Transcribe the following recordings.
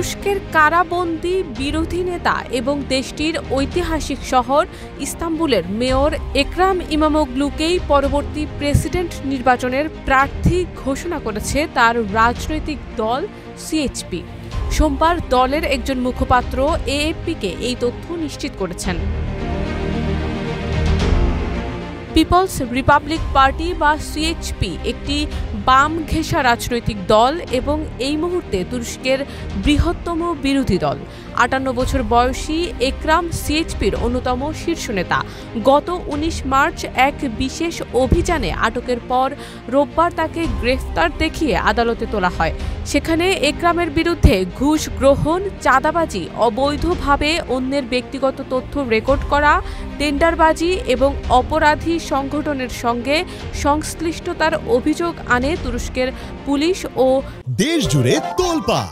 তুরস্কের কারাবন্দী বিরোধী নেতা এবং দেশটির ঐতিহাসিক শহর ইস্তাম্বুলের মেয়র একরাম ইমামোগ্লুকেই পরবর্তী প্রেসিডেন্ট নির্বাচনের প্রার্থী ঘোষণা করেছে তার রাজনৈতিক দল সিএইচপি। সোমবার দলের একজন মুখপাত্র এএফপিকে এই তথ্য নিশ্চিত করেছেন। পিপলস রিপাবলিক পার্টি বা সিএইচপি একটি বাম ঘেঁষা রাজনৈতিক দল এবং এই মুহূর্তে তুরস্কের বৃহত্তম বিরোধী দল। ৫৮ বছর বয়সী একরাম সিএইচপির অন্যতম শীর্ষ নেতা। গত ১৯ মার্চ এক বিশেষ অভিযানে আটকের পর রোববার তাকে গ্রেফতার দেখিয়ে আদালতে তোলা হয়। সেখানে একরামের বিরুদ্ধে ঘুষ গ্রহণ, চাঁদাবাজি, অবৈধভাবে অন্যের ব্যক্তিগত তথ্য রেকর্ড করা, টেন্ডারবাজি এবং অপরাধী সংগঠনের সঙ্গে সংশ্লিষ্টতার অভিযোগ আনে তুরস্কের পুলিশ ও দেশ জুড়ে তোলপাড়।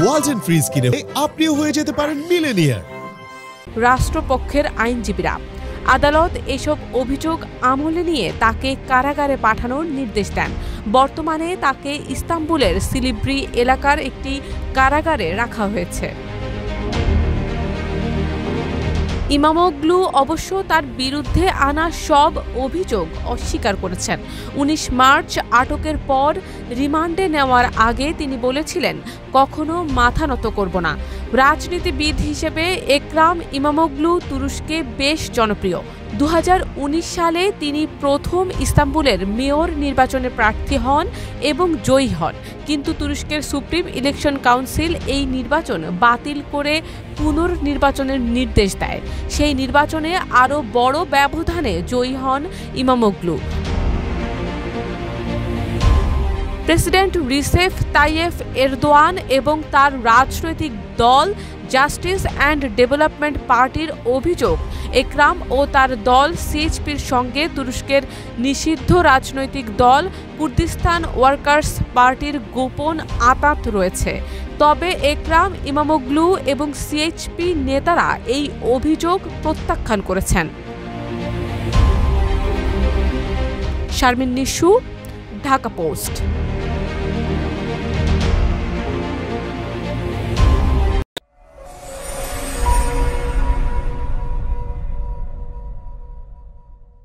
ওয়ালটন ফ্রিজ কিনে আপনিও হয়ে যেতে পারেন মিলেনিয়ার। রাষ্ট্রপক্ষের আইনজীবীরা আদালত এসব অভিযোগ আমলে নিয়ে তাকে কারাগারে পাঠানোর নির্দেশ দেন। বর্তমানে তাকে ইস্তাম্বুলের সিলিব্রি এলাকার একটি কারাগারে রাখা হয়েছে। ইমামোগ্লু অবশ্য তার বিরুদ্ধে আনা সব অভিযোগ অস্বীকার করেছেন। ১৯ মার্চ আটকের পর রিমান্ডে নেওয়ার আগে তিনি বলেছিলেন, কখনো মাথা নত করব না। রাজনীতিবিদ হিসেবে একরাম ইমামোগ্লু তুরস্কে বেশ জনপ্রিয়। ২০১৯ সালে তিনি প্রথম ইস্তাম্বুলের মেয়র নির্বাচনে প্রার্থী হন এবং জয়ী হন, কিন্তু তুরস্কের সুপ্রিম ইলেকশন কাউন্সিল এই নির্বাচন বাতিল করে পুনর্নির্বাচনের নির্দেশ দেয়। সেই নির্বাচনে আরও বড় ব্যবধানে জয়ী হন ইমামোগ্লু। প্রেসিডেন্ট রিসেপ তাইয়েপ এরদোয়ান এবং তার রাজনৈতিক দল জাস্টিস অ্যান্ড ডেভেলপমেন্ট পার্টির অভিযোগ, একরাম ও তার দল সিএইচপির সঙ্গে তুরস্কের নিষিদ্ধ রাজনৈতিক দল কুর্দিস্তান ওয়ার্কার্স পার্টির গোপন আঁতাত রয়েছে। তবে একরাম ইমামোগ্লু এবং সিএইচপি নেতারা এই অভিযোগ প্রত্যাখ্যান করেছেন। শারমিন নিশু, ঢাকা পোস্ট।